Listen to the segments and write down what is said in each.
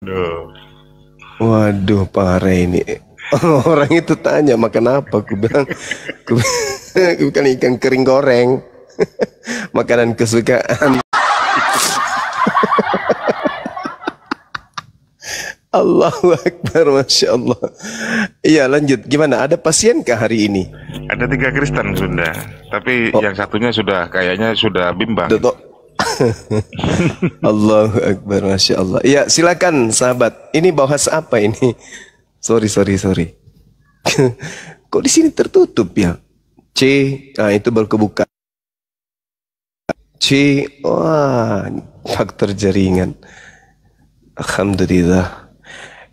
Aduh. Waduh, parah ini. Orang itu tanya makan apa, aku bilang, bukan ikan kering goreng, makanan kesukaan. Allahu Akbar, Masya Allah. Iya, lanjut. Gimana? Ada pasien kah hari ini? Ada 3 Kristen sudah, tapi yang satunya sudah kayaknya sudah bimbang. Allahu Akbar, Masya Allah. Iya, silakan sahabat. Ini bahas apa ini? Sorry. Kok di sini tertutup ya? C, nah itu baru kebuka. C, wah, faktor jaringan. Alhamdulillah.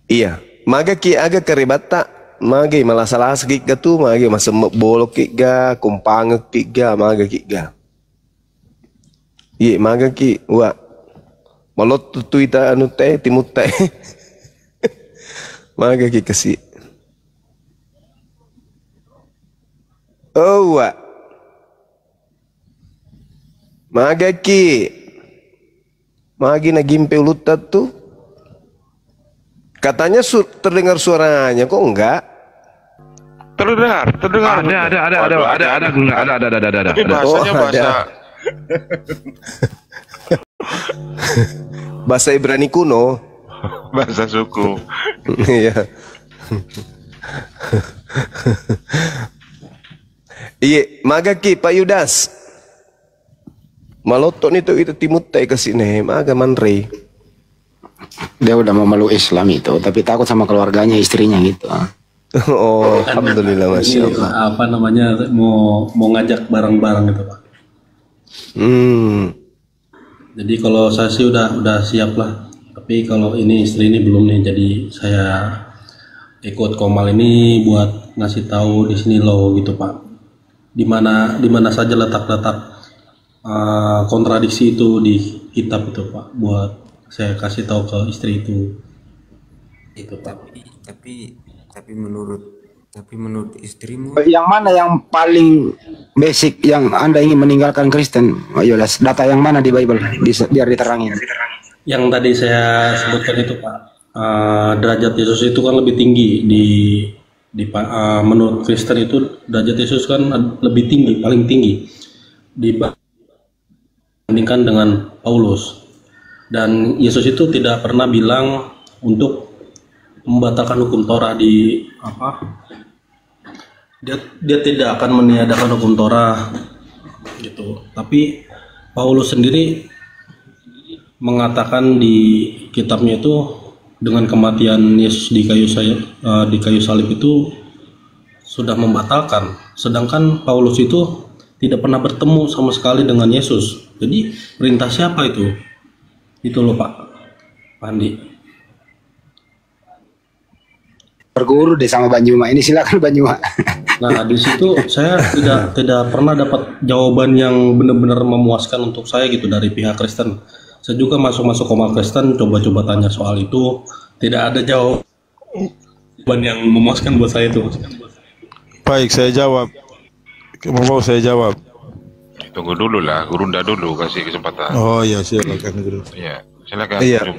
Iya, maga ki aga karibata, maga malah ki ga tu, maga masa bolok ki ga, kumpang ki ga, maga ki ga. Iya, maga ki wa malot tu ita anu teh timut teh. Maga ki kasi. Oh wa. Maga ki. Magi na gimpe ulutat tu. Katanya terdengar suaranya, kok enggak? Terdengar. Ada. Tapi bahasanya bahasa bahasa Ibrani kuno. bahasa suku. Iya. Iya, magaki Pak Yudas. Maloton itu timut teh ke sini, maga manre. Dia udah mau meluk Islam itu, tapi takut sama keluarganya, istrinya gitu. Oh, alhamdulillah, Masya Allah. Apa namanya, mau ngajak bareng-bareng gitu Pak. Jadi kalau saya sih udah siap lah. Tapi kalau ini istri ini belum nih, jadi saya ikut Komal ini buat ngasih tahu di sini loh gitu Pak. Di mana saja letak-letak kontradiksi itu di kitab itu Pak, buat saya kasih tahu ke istri itu Pak. Tapi menurut istrimu Yang mana yang paling basic yang Anda ingin meninggalkan Kristen? Ayo, data yang mana di Bible biar diterangin. Yang tadi saya sebutkan itu Pak, derajat Yesus itu kan lebih tinggi menurut Kristen itu derajat Yesus kan lebih tinggi, paling tinggi dibandingkan dengan Paulus. Dan Yesus itu tidak pernah bilang untuk membatalkan hukum Torah dia tidak akan meniadakan hukum Torah gitu. Tapi Paulus sendiri mengatakan di kitabnya itu dengan kematian Yesus di kayu salib itu sudah membatalkan. Sedangkan Paulus itu tidak pernah bertemu sama sekali dengan Yesus. Jadi perintah siapa itu? Itu loh Pak Pandi. Berguru deh sama Banyuma ini, silakan Banyuma. Nah di situ saya tidak pernah dapat jawaban yang benar-benar memuaskan untuk saya gitu dari pihak Kristen. Saya juga masuk Komal Kristen, coba-coba tanya soal itu, tidak ada jawaban yang memuaskan buat saya itu. Baik, saya jawab. Mau saya jawab? Tunggu dulu lah, Gurunda dulu kasih kesempatan. Oh iya, silakan Guru. Iya, silakan. Iya.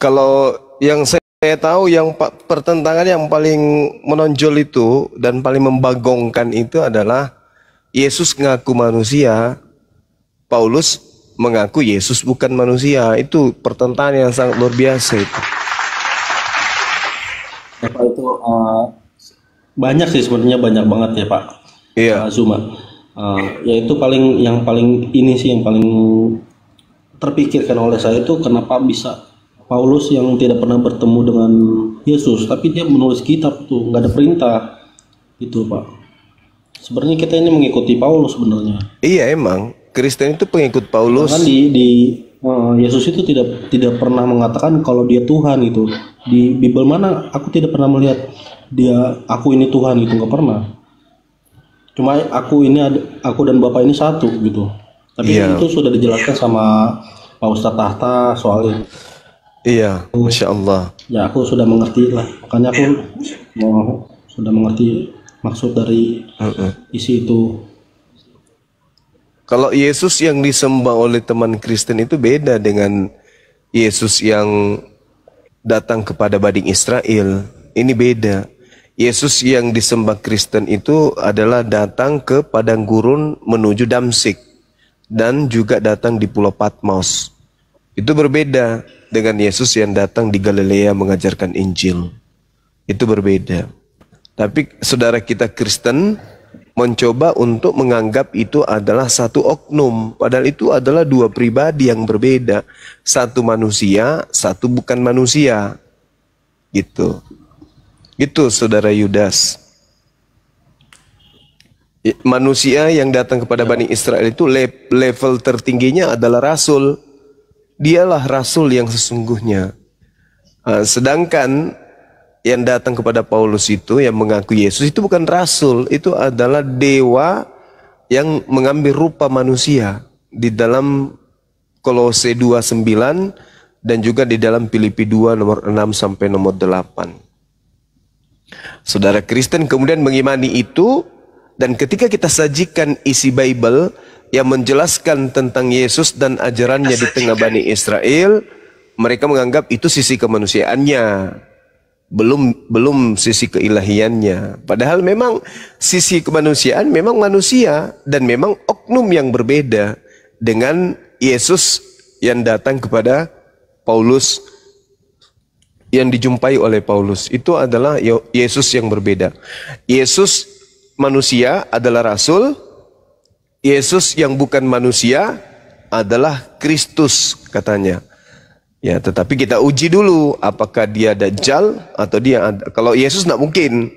Kalau yang saya tahu yang pertentangan yang paling menonjol itu dan paling membagongkan itu adalah Yesus ngaku manusia, Paulus mengaku Yesus bukan manusia. Itu pertentangan yang sangat luar biasa itu. Pak itu banyak sih sebenarnya, banyak banget ya Pak. Iya. Zuma. Yaitu yang paling terpikirkan oleh saya itu kenapa bisa Paulus yang tidak pernah bertemu dengan Yesus, tapi dia menulis kitab tuh, nggak ada perintah, gitu Pak. Sebenarnya kita ini mengikuti Paulus sebenarnya. Iya, emang Kristen itu pengikut Paulus. Kan Yesus itu tidak pernah mengatakan kalau dia Tuhan gitu. Di Bible mana aku tidak pernah melihat aku ini Tuhan gitu, nggak pernah. Cuma aku dan Bapak ini satu gitu. Tapi itu sudah dijelaskan sama Pak Ustadz Tahta soal itu. Iya, Masya Allah. Ya aku sudah mengerti lah. Makanya aku sudah mengerti maksud dari isi itu. Kalau Yesus yang disembah oleh teman Kristen itu beda dengan Yesus yang datang kepada Bani Israel. Ini beda. Yesus yang disembah Kristen itu adalah datang ke padang gurun menuju Damsik dan juga datang di Pulau Patmos. Itu berbeda dengan Yesus yang datang di Galilea mengajarkan Injil. Itu berbeda. Tapi saudara kita Kristen mencoba untuk menganggap itu adalah satu oknum, padahal itu adalah dua pribadi yang berbeda. Satu manusia, satu bukan manusia. Gitu. Itu saudara Yudas. Manusia yang datang kepada Bani Israel itu level tertingginya adalah rasul. Dialah rasul yang sesungguhnya. Sedangkan yang datang kepada Paulus itu yang mengaku Yesus itu bukan rasul, itu adalah dewa yang mengambil rupa manusia. Di dalam Kolose 2:9 dan juga di dalam Filipi 2 nomor 6 sampai nomor 8. Saudara Kristen kemudian mengimani itu, dan ketika kita sajikan isi Bible yang menjelaskan tentang Yesus dan ajarannya di tengah Bani Israel, mereka menganggap itu sisi kemanusiaannya, belum sisi keilahiannya. Padahal memang sisi kemanusiaan memang manusia dan memang oknum yang berbeda dengan Yesus yang datang kepada Paulus, yang dijumpai oleh Paulus. Itu adalah Yesus yang berbeda. Yesus manusia adalah rasul. Yesus yang bukan manusia adalah Kristus katanya. Ya, tetapi kita uji dulu apakah dia Dajjal atau dia ada. Kalau Yesus tidak mungkin.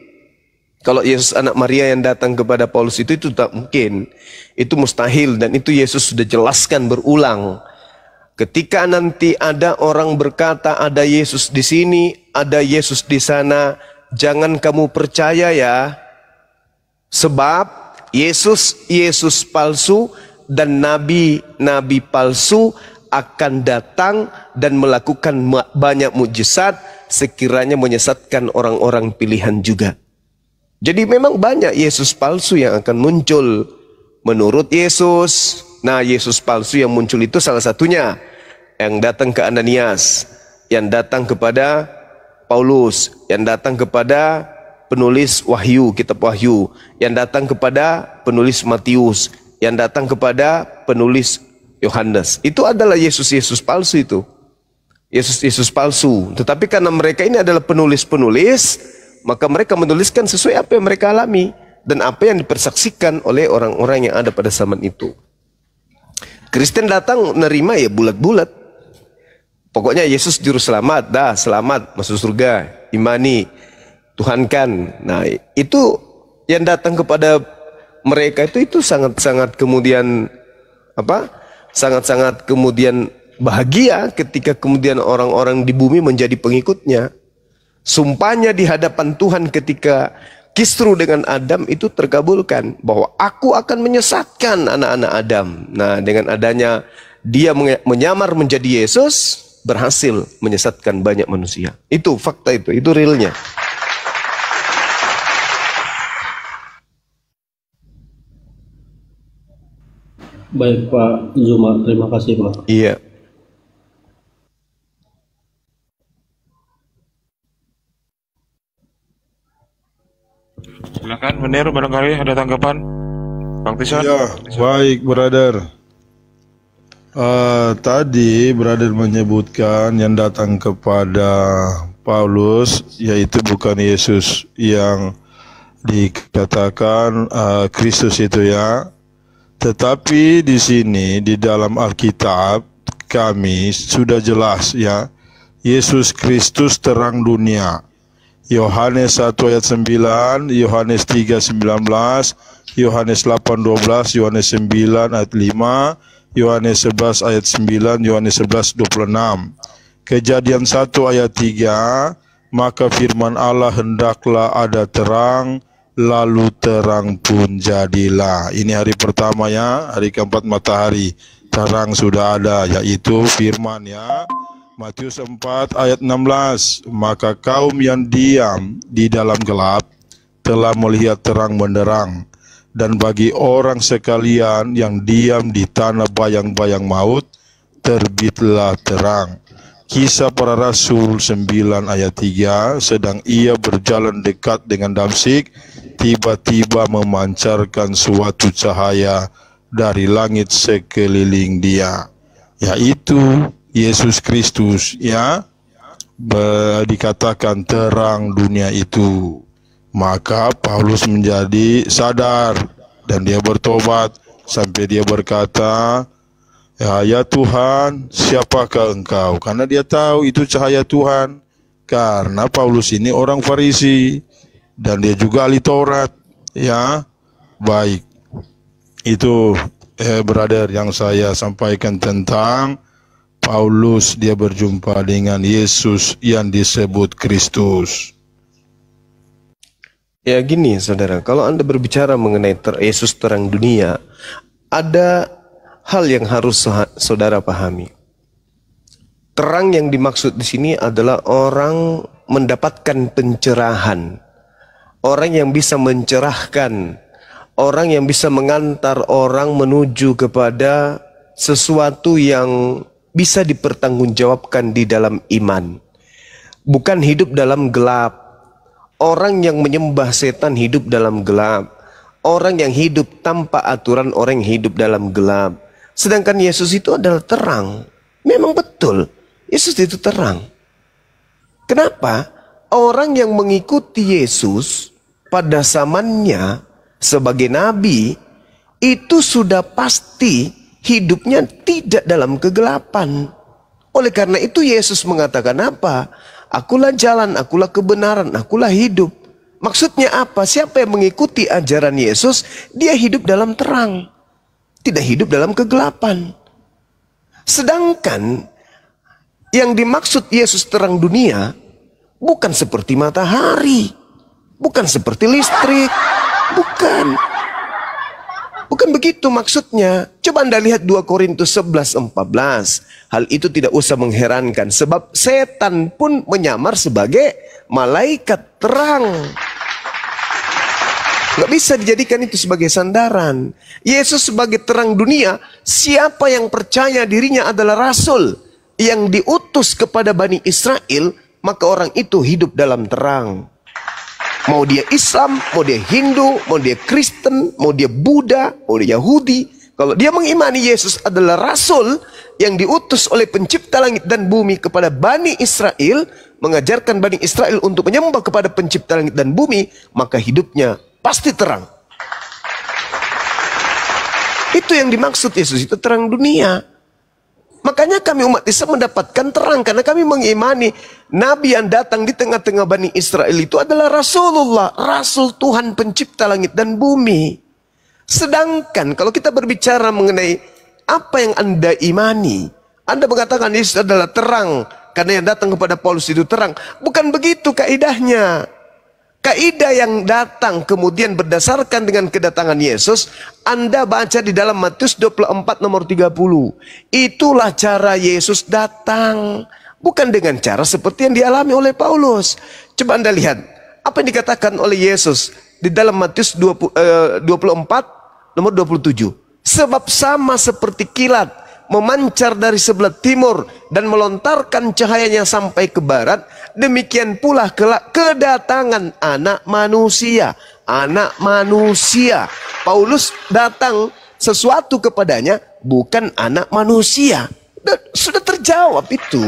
Kalau Yesus anak Maria yang datang kepada Paulus itu tak mungkin. Itu mustahil, dan itu Yesus sudah jelaskan berulang. Ketika nanti ada orang berkata ada Yesus di sini, ada Yesus di sana, jangan kamu percaya ya. Sebab Yesus palsu dan nabi palsu akan datang dan melakukan banyak mujizat sekiranya menyesatkan orang-orang pilihan juga. Jadi memang banyak Yesus palsu yang akan muncul menurut Yesus. Nah, Yesus palsu yang muncul itu salah satunya yang datang ke Ananias, yang datang kepada Paulus, yang datang kepada penulis Wahyu, kitab Wahyu, yang datang kepada penulis Matius, yang datang kepada penulis Yohanes. Itu adalah Yesus palsu itu. Yesus palsu. Tetapi karena mereka ini adalah penulis-penulis, maka mereka menuliskan sesuai apa yang mereka alami dan apa yang dipersaksikan oleh orang-orang yang ada pada zaman itu. Kristen datang nerima ya bulat-bulat. Pokoknya Yesus juru selamat, dah selamat masuk surga, imani, Tuhankan. Nah, itu yang datang kepada mereka itu sangat-sangat kemudian sangat-sangat kemudian bahagia ketika kemudian orang-orang di bumi menjadi pengikutnya. Sumpahnya di hadapan Tuhan ketika kisru dengan Adam itu terkabulkan, bahwa aku akan menyesatkan anak-anak Adam. Nah, dengan adanya dia menyamar menjadi Yesus, berhasil menyesatkan banyak manusia. Itu fakta, itu realnya. Baik Pak Zuma, terima kasih Pak. Iya. Silakan Menir, barangkali ada tanggapan Bang Tison. Ya, baik brother. Tadi brother menyebutkan yang datang kepada Paulus yaitu bukan Yesus yang dikatakan Kristus itu ya. Tetapi di sini di dalam Alkitab kami sudah jelas ya, Yesus Kristus terang dunia. Yohanes 1 ayat 9, Yohanes 3:19, Yohanes 8:12, Yohanes 9 ayat 5, Yohanes 11 ayat 9, Yohanes 11:26. Kejadian 1 ayat 3, maka firman Allah hendaklah ada terang, lalu terang pun jadilah. Ini hari pertama ya, hari keempat matahari. Terang sudah ada, yaitu firman ya. Matius 4 ayat 16, maka kaum yang diam di dalam gelap telah melihat terang benderang, dan bagi orang sekalian yang diam di tanah bayang-bayang maut terbitlah terang. Kisah Para Rasul 9 ayat 3, sedang ia berjalan dekat dengan Damsyik, tiba-tiba memancarkan suatu cahaya dari langit sekeliling dia, yaitu Yesus Kristus, ya, dikatakan terang dunia itu. Maka Paulus menjadi sadar dan dia bertobat sampai dia berkata, ya Tuhan, siapakah engkau? Karena dia tahu itu cahaya Tuhan. Karena Paulus ini orang Farisi dan dia juga ahli Taurat. Ya, baik. Itu brother yang saya sampaikan tentang Paulus, dia berjumpa dengan Yesus yang disebut Kristus. Ya gini saudara, kalau Anda berbicara mengenai Yesus terang dunia, ada hal yang harus saudara pahami. Terang yang dimaksud di sini adalah orang mendapatkan pencerahan, orang yang bisa mencerahkan, orang yang bisa mengantar orang menuju kepada sesuatu yang bisa dipertanggungjawabkan di dalam iman. Bukan hidup dalam gelap. Orang yang menyembah setan hidup dalam gelap. Orang yang hidup tanpa aturan, orang yang hidup dalam gelap. Sedangkan Yesus itu adalah terang. Memang betul, Yesus itu terang. Kenapa? Orang yang mengikuti Yesus pada zamannya sebagai nabi, itu sudah pasti hidupnya tidak dalam kegelapan. Oleh karena itu Yesus mengatakan apa? Akulah jalan, akulah kebenaran, akulah hidup. Maksudnya apa? Siapa yang mengikuti ajaran Yesus, dia hidup dalam terang. Tidak hidup dalam kegelapan. Sedangkan yang dimaksud Yesus terang dunia bukan seperti matahari, bukan seperti listrik, bukan. Bukan begitu maksudnya. Coba Anda lihat 2 Korintus 11:14. Hal itu tidak usah mengherankan, sebab setan pun menyamar sebagai malaikat terang. Gak bisa dijadikan itu sebagai sandaran. Yesus sebagai terang dunia, siapa yang percaya dirinya adalah rasul yang diutus kepada Bani Israel, maka orang itu hidup dalam terang. Mau dia Islam, mau dia Hindu, mau dia Kristen, mau dia Buddha, mau dia Yahudi, kalau dia mengimani Yesus adalah rasul yang diutus oleh pencipta langit dan bumi kepada Bani Israel, mengajarkan Bani Israel untuk menyembah kepada pencipta langit dan bumi, maka hidupnya pasti terang. Itu yang dimaksud Yesus itu terang dunia. Makanya kami umat Islam mendapatkan terang karena kami mengimani Nabi yang datang di tengah-tengah Bani Israel itu adalah Rasulullah, Rasul Tuhan pencipta langit dan bumi. Sedangkan kalau kita berbicara mengenai apa yang Anda imani, Anda mengatakan Yesus adalah terang karena yang datang kepada Paulus itu terang. Bukan begitu kaidahnya. Kaidah yang datang kemudian berdasarkan dengan kedatangan Yesus, Anda baca di dalam Matius 24 nomor 30. Itulah cara Yesus datang. Bukan dengan cara seperti yang dialami oleh Paulus. Coba Anda lihat, apa yang dikatakan oleh Yesus di dalam Matius 24 nomor 27. Sebab sama seperti kilat memancar dari sebelah timur dan melontarkan cahayanya sampai ke barat, demikian pula kelak kedatangan anak manusia. Anak manusia. Paulus datang sesuatu kepadanya, bukan anak manusia. Sudah terjawab itu.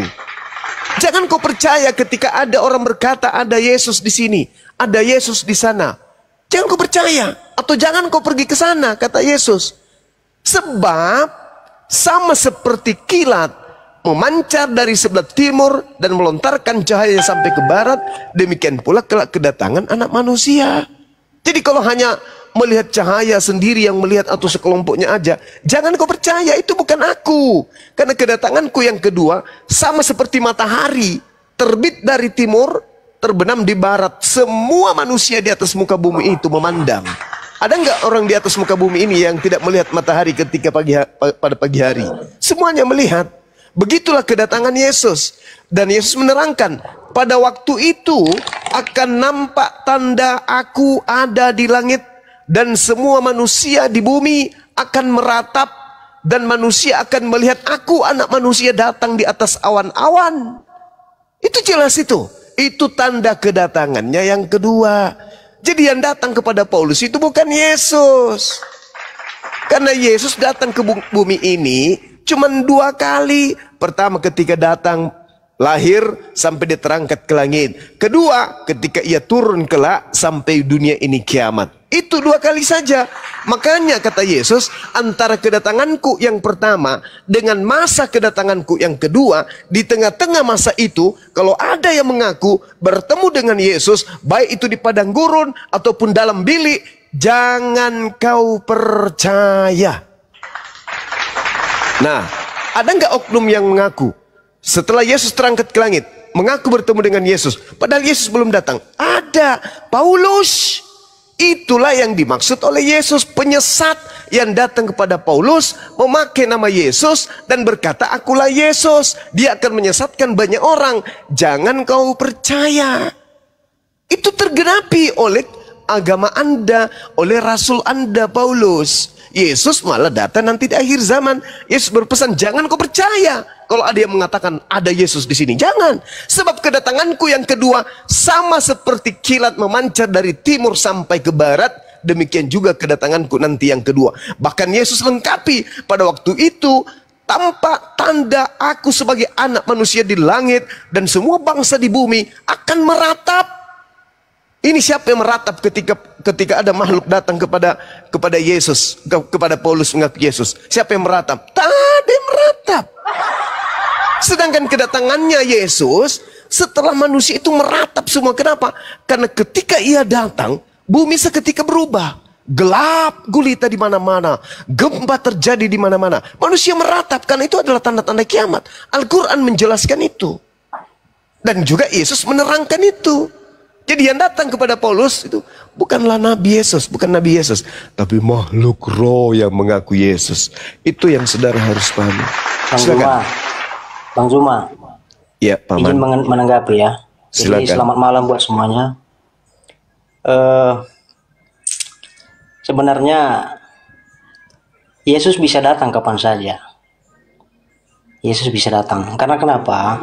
Jangan kau percaya ketika ada orang berkata ada Yesus di sini, ada Yesus di sana. Jangan kau percaya, atau jangan kau pergi ke sana, kata Yesus. Sebab sama seperti kilat memancar dari sebelah timur dan melontarkan cahayanya sampai ke barat, demikian pula kelak kedatangan anak manusia. Jadi kalau hanya melihat cahaya sendiri yang melihat atau sekelompoknya aja, jangan kau percaya, itu bukan aku. Karena kedatanganku yang kedua sama seperti matahari, terbit dari timur, terbenam di barat. Semua manusia di atas muka bumi itu memandang. Ada nggak orang di atas muka bumi ini yang tidak melihat matahari ketika pada pagi hari? Semuanya melihat. Begitulah kedatangan Yesus. Dan Yesus menerangkan, pada waktu itu akan nampak tanda aku ada di langit, dan semua manusia di bumi akan meratap dan manusia akan melihat aku anak manusia datang di atas awan-awan. Itu jelas itu. Itu tanda kedatangannya yang kedua. Jadi yang datang kepada Paulus itu bukan Yesus. Karena Yesus datang ke bumi ini cuma 2 kali. Pertama ketika datang lahir sampai dia terangkat ke langit. Kedua ketika ia turun kelak sampai dunia ini kiamat. Itu 2 kali saja. Makanya kata Yesus, antara kedatanganku yang pertama dengan masa kedatanganku yang kedua, di tengah-tengah masa itu, kalau ada yang mengaku bertemu dengan Yesus, baik itu di padang gurun ataupun dalam bilik, jangan kau percaya. Nah, ada nggak oknum yang mengaku setelah Yesus terangkat ke langit, mengaku bertemu dengan Yesus, padahal Yesus belum datang? Ada. Paulus. Itulah yang dimaksud oleh Yesus, penyesat yang datang kepada Paulus memakai nama Yesus dan berkata akulah Yesus. Dia akan menyesatkan banyak orang. Jangan kau percaya. Itu tergenapi oleh agama Anda, oleh Rasul Anda Paulus. Yesus malah datang nanti di akhir zaman. Yesus berpesan jangan kau percaya kalau ada yang mengatakan ada Yesus di sini. Jangan. Sebab kedatanganku yang kedua sama seperti kilat memancar dari timur sampai ke barat. Demikian juga kedatanganku nanti yang kedua. Bahkan Yesus lengkapi pada waktu itu tampak tanda aku sebagai anak manusia di langit dan semua bangsa di bumi akan meratap. Ini siapa yang meratap ketika ada makhluk datang kepada Yesus, kepada Paulus mengaku Yesus? Siapa yang meratap? Tak ada yang meratap. Sedangkan kedatangannya Yesus setelah manusia itu meratap semua. Kenapa? Karena ketika ia datang, bumi seketika berubah. Gelap gulita di mana-mana, gempa terjadi di mana-mana. Manusia meratap karena itu adalah tanda-tanda kiamat. Al-Quran menjelaskan itu. Dan juga Yesus menerangkan itu. Jadi yang datang kepada Paulus itu bukanlah Nabi Yesus, bukan Nabi Yesus, tapi makhluk roh yang mengaku Yesus. Itu yang saudara harus pahami. Bang Zuma. Ya, Paman. Izin menanggapi ya. Jadi Silakan. selamat malam buat semuanya. Sebenarnya Yesus bisa datang kapan saja. Yesus bisa datang. Karena kenapa?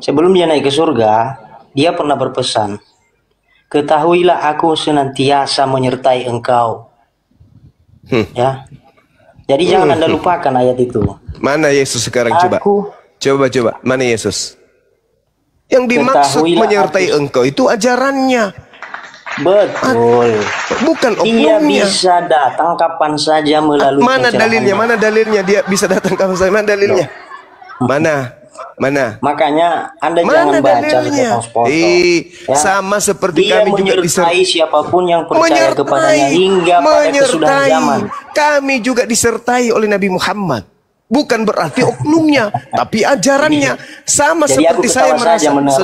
Sebelum dia naik ke surga, dia pernah berpesan, ketahuilah aku senantiasa menyertai engkau. Ya. Jadi jangan Anda lupakan ayat itu. Mana Yesus sekarang coba? Coba. Mana Yesus? Yang dimaksud menyertai engkau itu ajarannya. Betul. Bukan Dia oknumnya. bisa datang kapan saja melalui Mana pencerahannya. dalilnya? Mana dalilnya dia bisa datang kapan saja? Mana dalilnya? Mana? Makanya Anda jangan baca sepotong-sepotong. Ya. Sama seperti Dia kami juga menyertai siapapun yang percaya kepadanya hingga pada kesudahan zaman. Kami juga disertai oleh Nabi Muhammad. Bukan berarti oknumnya, tapi ajarannya. Sama Jadi seperti aku saya ketawa saja merasa.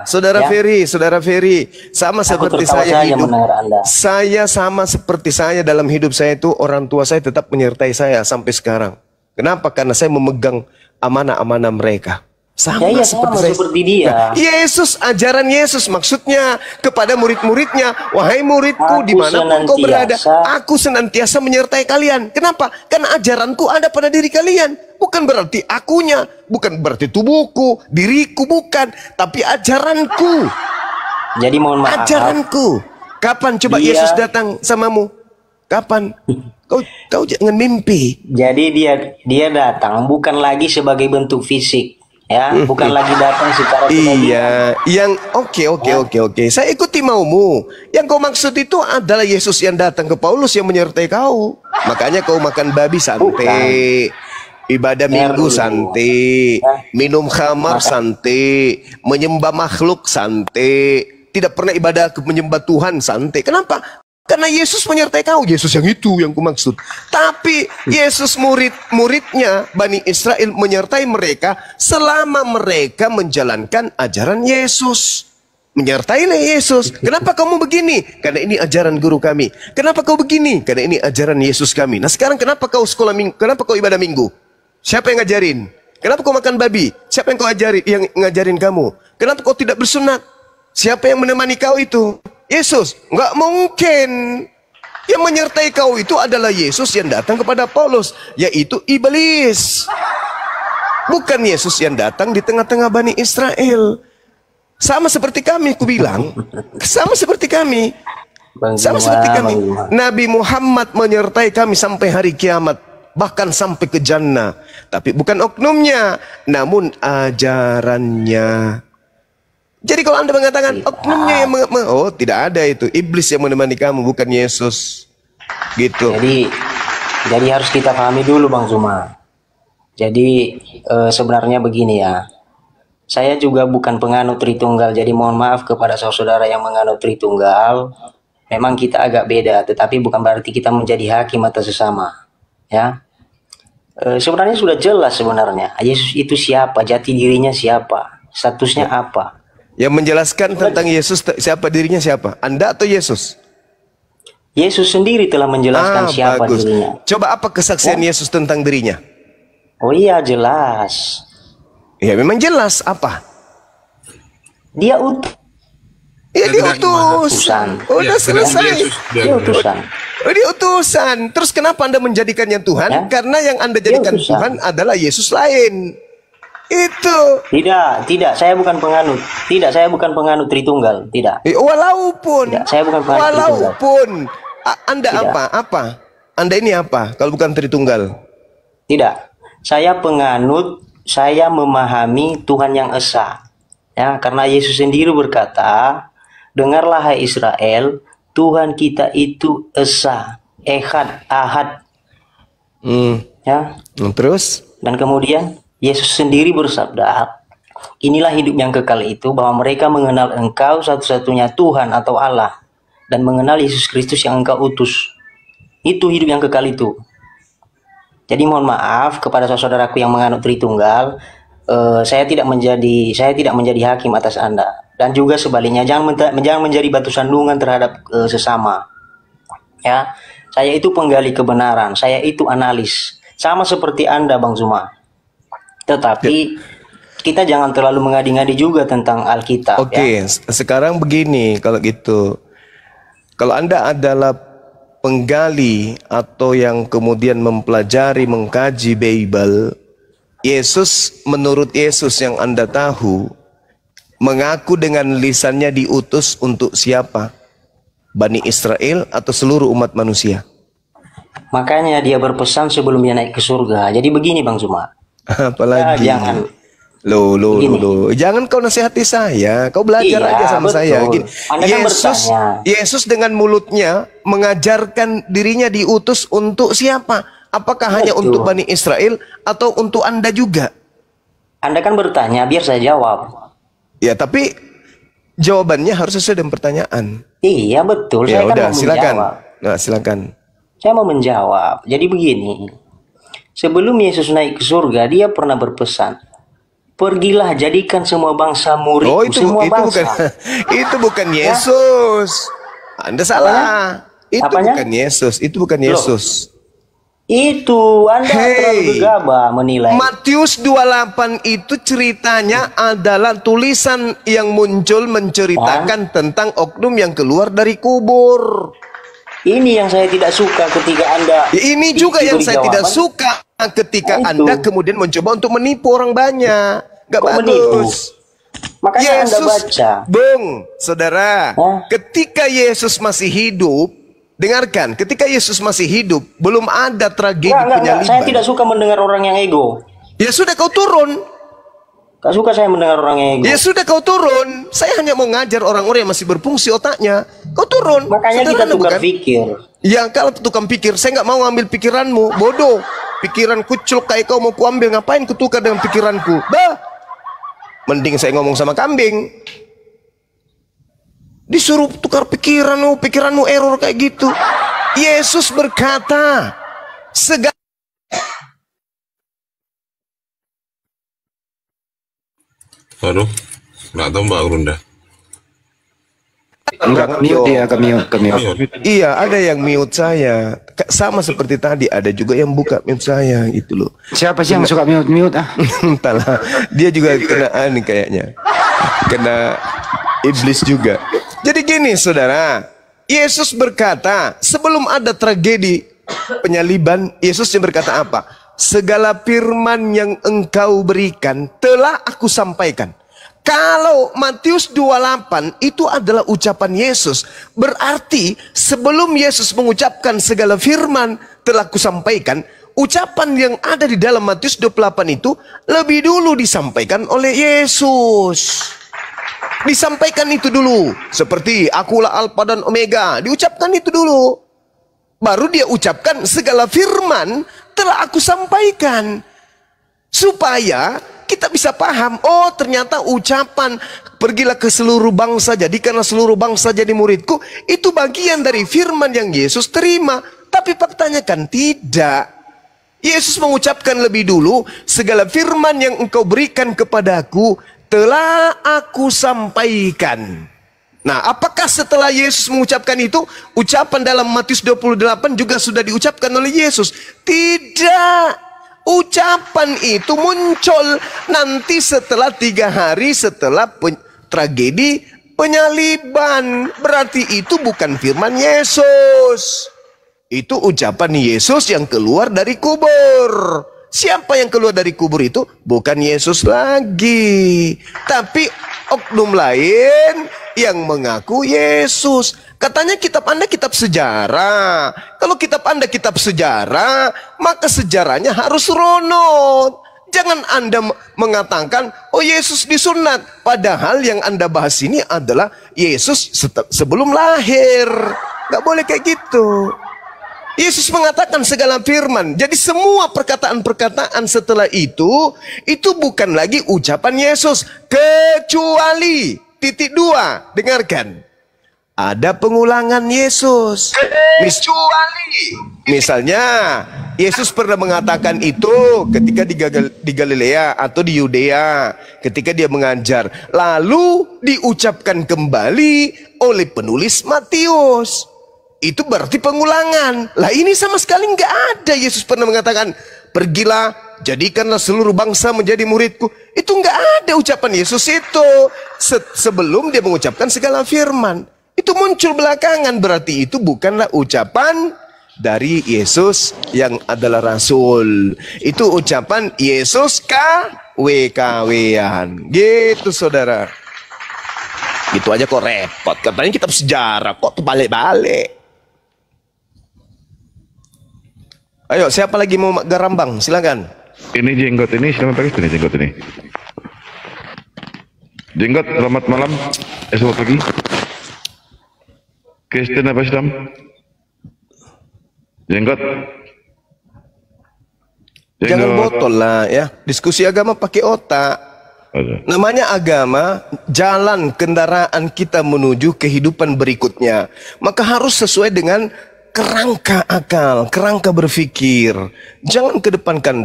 Saudara ya? Ferry, sama Aku seperti tertawa saya saja hidup. mendengar Anda. Saya sama seperti saya dalam hidup saya itu, orang tua saya tetap menyertai saya sampai sekarang. Kenapa? Karena saya memegang amanah-amanah mereka. Sama Ya, seperti dia. Yesus, ajaran Yesus maksudnya kepada murid-muridnya, wahai muridku, di mana kau berada, aku senantiasa menyertai kalian. Kenapa? Karena ajaranku ada pada diri kalian. Bukan berarti akunya, bukan berarti tubuhku, diriku, bukan, tapi ajaranku. Jadi mohon maaf. Ajaranku. Kapan coba Yesus datang samamu? Kapan? Kau jangan mimpi. Jadi dia datang bukan lagi sebagai bentuk fisik. Ya, bukan lagi datang secara iya, yang oke. Saya ikuti maumu. Yang kau maksud itu adalah Yesus yang datang ke Paulus yang menyertai kau. Makanya kau makan babi santai, ibadah minggu santai, minum khamar santai, menyembah makhluk santai, tidak pernah ibadah menyembah Tuhan santai. Kenapa? Karena Yesus menyertai kau. Yesus yang itu yang kumaksud. Tapi Yesus muridnya Bani Israel menyertai mereka selama mereka menjalankan ajaran Yesus. Menyertailah Yesus. Kenapa kamu begini? Karena ini ajaran guru kami. Kenapa kau begini? Karena ini ajaran Yesus kami. Nah sekarang kenapa kau sekolah minggu? Kenapa kau ibadah minggu? Siapa yang ngajarin? Kenapa kau makan babi? Siapa yang kau ajarin? Yang ngajarin kamu? Kenapa kau tidak bersunat? Siapa yang menemani kau itu? Yesus. Nggak mungkin. Yang menyertai kau itu adalah Yesus yang datang kepada Paulus, yaitu iblis. Bukan Yesus yang datang di tengah-tengah Bani Israel. Sama seperti kami, ku bilang. Sama seperti kami. Sama seperti kami. Nabi Muhammad menyertai kami sampai hari kiamat. Bahkan sampai ke jannah. Tapi bukan oknumnya, namun ajarannya. Jadi kalau Anda mengatakan oknumnya yang oh, tidak ada itu. Iblis yang menemani kamu, bukan Yesus. Gitu. Jadi harus kita pahami dulu Bang Zuma. Jadi sebenarnya begini ya. Saya juga bukan penganut Tritunggal. Jadi mohon maaf kepada saudara yang menganut Tritunggal. Memang kita agak beda, tetapi bukan berarti kita menjadi hakim atas sesama. Ya. Sebenarnya sudah jelas sebenarnya. Yesus itu siapa? Jati dirinya siapa? Statusnya apa? Yang menjelaskan tentang Yesus siapa dirinya siapa? Anda atau Yesus? Yesus sendiri telah menjelaskan siapa bagus. dirinya. Coba apa kesaksian Yesus tentang dirinya? Oh iya jelas. Ya memang jelas apa? Dia utus. Ya dia utus. Udah selesai. Dia utusan. Oh, dia utusan. Terus kenapa Anda menjadikannya Tuhan? Ya? Karena yang Anda jadikan Tuhan adalah Yesus lain. Itu. Tidak, saya bukan penganut. Tidak, saya bukan penganut Tritunggal. Tidak. Walaupun. Tidak, saya bukan penganut walaupun. Anda tidak. apa? Anda ini apa? Kalau bukan Tritunggal? Tidak. Saya penganut, saya memahami Tuhan yang esa. Ya, karena Yesus sendiri berkata, dengarlah hai Israel, Tuhan kita itu esa, ehad, ahad. Ya. Terus? Dan kemudian Yesus sendiri bersabda, inilah hidup yang kekal itu, bahwa mereka mengenal engkau satu-satunya Tuhan atau Allah, dan mengenal Yesus Kristus yang engkau utus. Itu hidup yang kekal itu. Jadi mohon maaf kepada saudaraku yang menganut Tritunggal, saya tidak menjadi hakim atas Anda. Dan juga sebaliknya, jangan menjadi batu sandungan terhadap sesama. Ya, saya itu penggali kebenaran, saya itu analis, sama seperti Anda Bang Zuma. Tetapi kita jangan terlalu mengadi-ngadi juga tentang Alkitab. Oke, sekarang begini kalau gitu. Kalau Anda adalah penggali atau yang kemudian mempelajari, mengkaji Bible, Yesus, menurut Yesus yang Anda tahu, mengaku dengan lisannya diutus untuk siapa? Bani Israel atau seluruh umat manusia? Makanya dia berpesan sebelum dia naik ke surga. Jadi begini Bang Zuma. Apalagi ya, jangan jangan kau nasihati saya, kau belajar aja sama betul. saya. Gini, Yesus, Yesus dengan mulutnya mengajarkan dirinya diutus untuk siapa? Apakah hanya untuk Bani Israel atau untuk Anda juga? Anda kan bertanya, biar saya jawab. Ya, tapi jawabannya harus sesuai dengan pertanyaan. Iya betul. Ya saya udah, kan mau silakan. menjawab. Nah, silakan. Saya mau menjawab. Jadi begini. Sebelum Yesus naik ke surga, dia pernah berpesan, pergilah jadikan semua bangsa murid. Oh, itu bukan itu bukan Yesus. Anda salah. Itu bukan Yesus. Itu bukan Yesus. Itu Anda terlalu gegabah menilai. Matius 28 itu ceritanya adalah tulisan yang muncul menceritakan tentang oknum yang keluar dari kubur. Ini yang saya tidak suka ketika Anda. Ini juga yang saya tidak suka ketika Anda kemudian mencoba untuk menipu orang banyak. Gak bagus. Makanya Yesus, Anda baca. Bung, saudara, ketika Yesus masih hidup, dengarkan, ketika Yesus masih hidup, belum ada tragedi penyaliban. Saya tidak suka mendengar orang yang ego. Ya sudah, kau turun. Gak suka saya mendengar orang yang ego. Ya sudah, kau turun. Saya hanya mau ngajar orang-orang yang masih berfungsi otaknya. Kau turun. Makanya kita tukar pikir. Ya, kalau tukang pikir, saya nggak mau ngambil pikiranmu, bodoh. Pikiran kucul kayak kau mau kuambil, ngapain kutukar dengan pikiranku? Bah, mending saya ngomong sama kambing. Disuruh tukar pikiranmu, pikiranmu error kayak gitu. Yesus berkata, segala Aduh, nggak tahu Mbak Runda. Enggak, mute dia, ke mute. Iya, ada yang mute saya. Sama seperti tadi, ada juga yang buka mute saya gitu loh. Siapa sih yang suka mute ah? Entahlah, dia juga kena aneh kayaknya. Kena iblis juga. Jadi gini, saudara. Yesus berkata, sebelum ada tragedi penyaliban, Yesus yang berkata apa? Segala firman yang engkau berikan telah aku sampaikan. Kalau Matius 28 itu adalah ucapan Yesus, berarti sebelum Yesus mengucapkan segala firman telah aku sampaikan, ucapan yang ada di dalam Matius 28 itu lebih dulu disampaikan oleh Yesus. Disampaikan itu dulu. Seperti akulah Alfa dan Omega. Diucapkan itu dulu. Baru dia ucapkan segala firman telah aku sampaikan. Supaya kita bisa paham. Oh, ternyata ucapan pergilah ke seluruh bangsa, jadikanlah seluruh bangsa jadi muridku, itu bagian dari firman yang Yesus terima. Tapi faktanya kan tidak. Yesus mengucapkan lebih dulu, segala firman yang engkau berikan kepadaku telah aku sampaikan. Nah, apakah setelah Yesus mengucapkan itu, ucapan dalam Matius 28 juga sudah diucapkan oleh Yesus? Tidak. Ucapan itu muncul nanti setelah 3 hari setelah tragedi penyaliban. Berarti itu bukan firman Yesus. Itu ucapan Yesus yang keluar dari kubur. Siapa yang keluar dari kubur itu? Bukan Yesus lagi, tapi oknum lain yang mengaku Yesus. Katanya kitab Anda kitab sejarah. Kalau kitab Anda kitab sejarah, maka sejarahnya harus runut. Jangan Anda mengatakan, oh Yesus disunat. Padahal yang Anda bahas ini adalah Yesus sebelum lahir. Gak boleh kayak gitu. Yesus mengatakan segala firman. Jadi semua perkataan-perkataan setelah itu bukan lagi ucapan Yesus. Kecuali, titik 2, dengarkan. Ada pengulangan Yesus. Misalnya, Yesus pernah mengatakan itu ketika di Galilea atau di Yudea. Ketika dia mengajar. Lalu diucapkan kembali oleh penulis Matius. Itu berarti pengulangan. Lah ini sama sekali nggak ada Yesus pernah mengatakan, pergilah, jadikanlah seluruh bangsa menjadi muridku. Itu nggak ada ucapan Yesus itu. Sebelum dia mengucapkan segala firman. Itu muncul belakangan. Berarti itu bukanlah ucapan dari Yesus yang adalah Rasul. Itu ucapan Yesus KW-KW-an. Gitu saudara. Gitu aja kok repot. Katanya kitab sejarah, kok balik-balik. Ayo, siapa lagi mau garambang? Silakan. Ini jenggot ini, selamat pagi ini jenggot ini. Jenggot, selamat malam. Selamat pagi. Kristen apa Islam? Jenggot. Jangan botol lah ya. Diskusi agama pakai otak. Namanya agama, jalan kendaraan kita menuju kehidupan berikutnya. Maka harus sesuai dengan kerangka akal, kerangka berpikir. Jangan kedepankan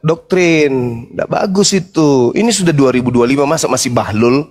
doktrin. Tidak bagus itu. Ini sudah 2025, masa masih bahlul?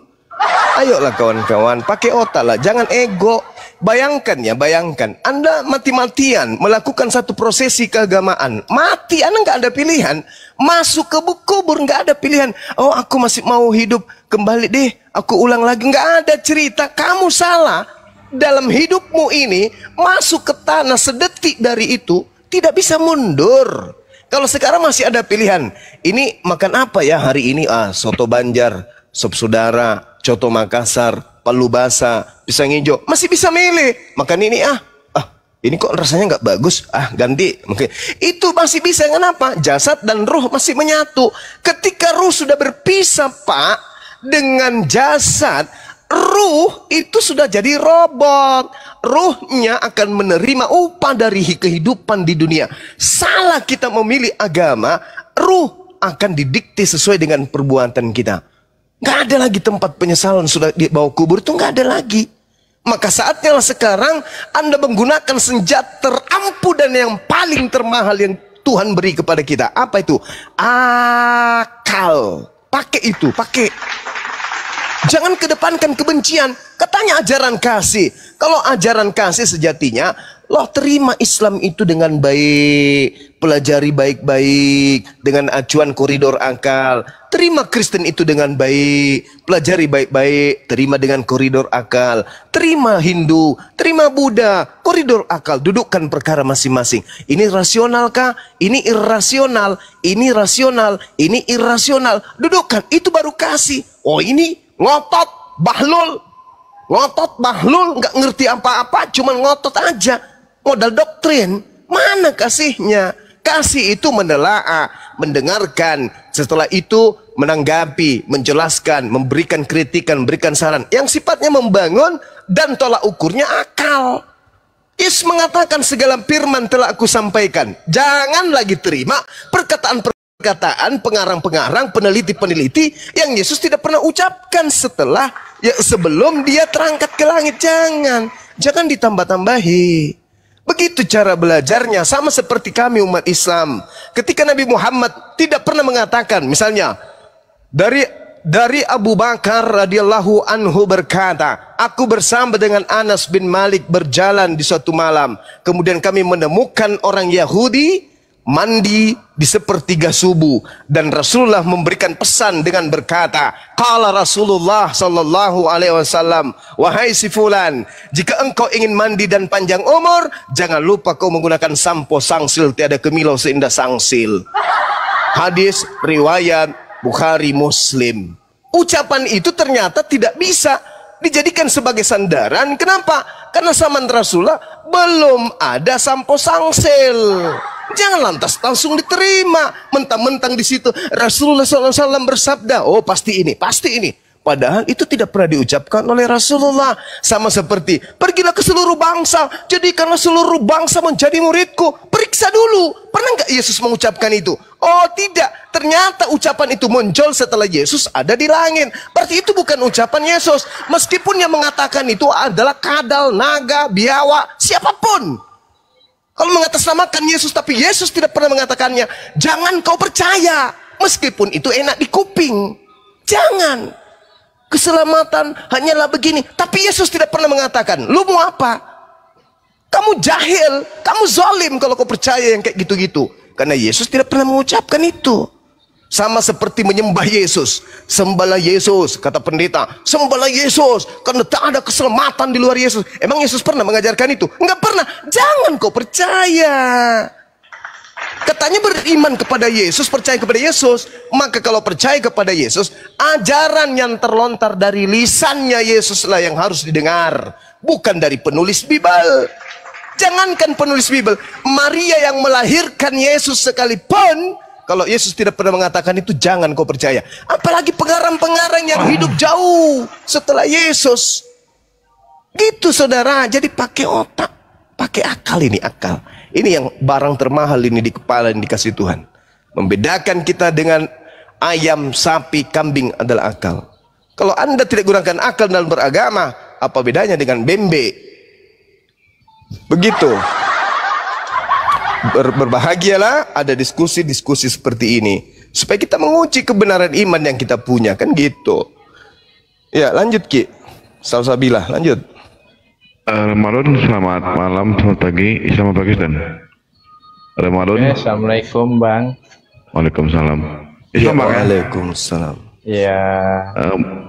Ayolah kawan-kawan, pakai otak lah. Jangan ego. Bayangkan ya, bayangkan. Anda mati-matian melakukan satu prosesi keagamaan. Mati, Anda nggak ada pilihan. Masuk ke kubur, nggak ada pilihan. Oh, aku masih mau hidup. Kembali deh, aku ulang lagi. Nggak ada cerita. Kamu salah. Dalam hidupmu ini, masuk ke tanah sedetik dari itu, tidak bisa mundur. Kalau sekarang masih ada pilihan. Ini makan apa ya hari ini? Soto Banjar, sop saudara, coto Makassar, palu basah, pisang hijau. Masih bisa milih. Makan ini ini kok rasanya nggak bagus. Ganti. Mungkin itu masih bisa. Kenapa? Jasad dan ruh masih menyatu. Ketika ruh sudah berpisah, Pak, dengan jasad, ruh itu sudah jadi robot. Ruhnya akan menerima upah dari kehidupan di dunia. Salah kita memilih agama, ruh akan didikte sesuai dengan perbuatan kita. Gak ada lagi tempat penyesalan sudah dibawa kubur, itu gak ada lagi. Maka saatnya sekarang Anda menggunakan senjata terampuh dan yang paling termahal yang Tuhan beri kepada kita. Apa itu? Akal. Pakai itu, pakai. Jangan kedepankan kebencian. Katanya ajaran kasih. Kalau ajaran kasih sejatinya Loh, terima Islam itu dengan baik, pelajari baik-baik dengan acuan koridor akal. Terima Kristen itu dengan baik, pelajari baik-baik, terima dengan koridor akal. Terima Hindu, terima Buddha, koridor akal, dudukkan perkara masing-masing. Ini rasionalkah? Ini irrasional, ini rasional, ini irrasional. Dudukkan, itu baru kasih. Oh, ini ngotot, bahlul. Ngotot, bahlul, nggak ngerti apa-apa, cuman ngotot aja. Modal doktrin, mana kasihnya? Kasih itu menelaah, mendengarkan, setelah itu menanggapi, menjelaskan, memberikan kritikan, memberikan saran yang sifatnya membangun dan tolak ukurnya akal. Yesus mengatakan segala firman telah aku sampaikan. Jangan lagi terima perkataan-perkataan pengarang-pengarang, peneliti-peneliti yang Yesus tidak pernah ucapkan setelah sebelum dia terangkat ke langit. Jangan ditambah-tambahi. Begitu cara belajarnya, sama seperti kami umat Islam. Ketika Nabi Muhammad tidak pernah mengatakan, misalnya dari Abu Bakar radhiyallahu anhu berkata, aku bersama dengan Anas bin Malik berjalan di suatu malam. Kemudian kami menemukan orang Yahudi mandi di sepertiga subuh, dan Rasulullah memberikan pesan dengan berkata, qala Rasulullah sallallahu alaihi wasallam, wahai si fulan, jika engkau ingin mandi dan panjang umur, jangan lupa kau menggunakan sampo sangsil, tiada kemilau seindah sangsil. Hadis riwayat Bukhari Muslim. Ucapan itu ternyata tidak bisa dijadikan sebagai sandaran. Kenapa? Karena zaman Rasulullah belum ada sampo sangsil. Jangan lantas langsung diterima, mentang-mentang di situ Rasulullah SAW bersabda, oh pasti ini, pasti ini. Padahal itu tidak pernah diucapkan oleh Rasulullah. Sama seperti, pergilah ke seluruh bangsa, jadikanlah seluruh bangsa menjadi muridku. Periksa dulu, pernah nggak Yesus mengucapkan itu? Oh tidak, ternyata ucapan itu muncul setelah Yesus ada di langit. Berarti itu bukan ucapan Yesus. Meskipun yang mengatakan itu adalah kadal, naga, biawak, siapapun. Kalau mengatasnamakan Yesus tapi Yesus tidak pernah mengatakannya, jangan kau percaya. Meskipun itu enak di kuping. Jangan. Keselamatan hanyalah begini. Tapi Yesus tidak pernah mengatakan, lu mau apa? Kamu jahil, kamu zalim kalau kau percaya yang kayak gitu-gitu. Karena Yesus tidak pernah mengucapkan itu. Sama seperti menyembah Yesus. Sembahlah Yesus, kata pendeta. Sembahlah Yesus, karena tak ada keselamatan di luar Yesus. Emang Yesus pernah mengajarkan itu? Enggak pernah. Jangan kau percaya. Katanya beriman kepada Yesus, percaya kepada Yesus. Maka kalau percaya kepada Yesus, ajaran yang terlontar dari lisannya Yesuslah yang harus didengar, bukan dari penulis Bible. Jangankan penulis Bible, Maria yang melahirkan Yesus sekalipun, kalau Yesus tidak pernah mengatakan itu, jangan kau percaya. Apalagi pengarang-pengarang yang hidup jauh setelah Yesus. Gitu saudara, jadi pakai otak, pakai akal ini, akal. Ini yang barang termahal ini di kepala yang dikasih Tuhan. Membedakan kita dengan ayam, sapi, kambing adalah akal. Kalau Anda tidak gunakan akal dalam beragama, apa bedanya dengan bembe? Begitu. Berbahagialah ada diskusi-diskusi seperti ini supaya kita menguji kebenaran iman yang kita punya, kan gitu. Ya, lanjut Ki. Salsabilah, lanjut. Ramadan, selamat malam, selamat pagi, selamat pagi Ustaz. Ramadan. Assalamualaikum Bang. Waalaikumsalam. Ya, waalaikumsalam. Ya.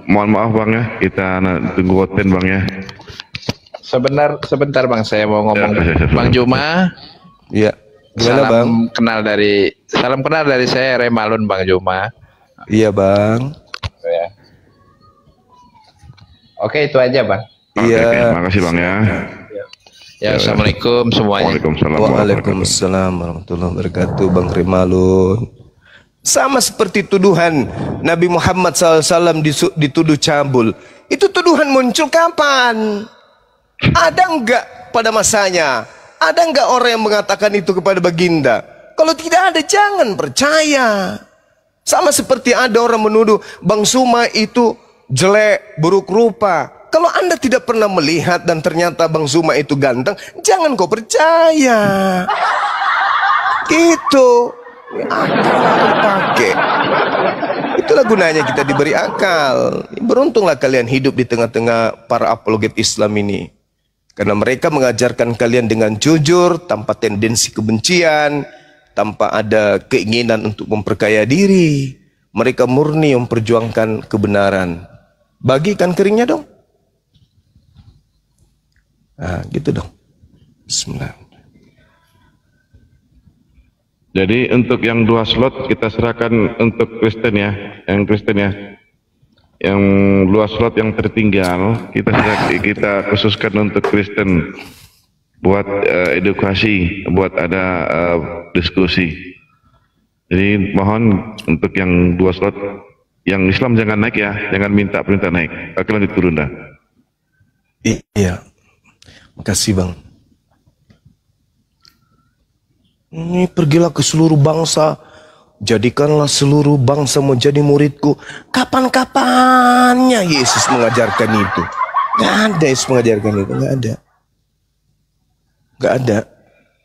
Mohon maaf Bang ya, kita tunggu konten Bang ya. Sebentar Bang, saya mau ngomong. Ya, Bang Juma. Ya. Gimana Salam Bang? Salam kenal dari saya Remalun Bang Juma. Iya Bang. Ya. Oke, itu aja Bang. Iya. Makasih Bang ya. Ya, Assalamualaikum semuanya. Waalaikumsalam. Waalaikumsalam warahmatullahi wabarakatuh, Bang Rimalun. Sama seperti tuduhan Nabi Muhammad SAW dituduh cabul. Itu tuduhan muncul kapan? Ada enggak pada masanya? Ada enggak orang yang mengatakan itu kepada baginda? Kalau tidak ada, jangan percaya. Sama seperti ada orang menuduh Bang Suma itu jelek, buruk rupa. Kalau Anda tidak pernah melihat dan ternyata Bang Zuma itu ganteng, jangan kau percaya. Gitu. Akal pakai. Itulah gunanya kita diberi akal. Beruntunglah kalian hidup di tengah-tengah para apologet Islam ini. Karena mereka mengajarkan kalian dengan jujur, tanpa tendensi kebencian, tanpa ada keinginan untuk memperkaya diri. Mereka murni memperjuangkan kebenaran. Bagikan keringnya dong. Nah, gitu dong. Bismillah. Jadi untuk yang 2 slot kita serahkan untuk Kristen ya, yang Kristen ya. Yang 2 slot yang tertinggal kita khususkan untuk Kristen buat edukasi, buat ada diskusi. Jadi mohon untuk yang 2 slot, yang Islam jangan naik ya, jangan minta perintah naik. Oke, lanjut turun dah. Iya, makasih Bang. Ini pergilah ke seluruh bangsa, jadikanlah seluruh bangsa menjadi muridku. Kapan-kapannya Yesus mengajarkan itu? Gak ada Yesus mengajarkan itu, gak ada. Gak ada.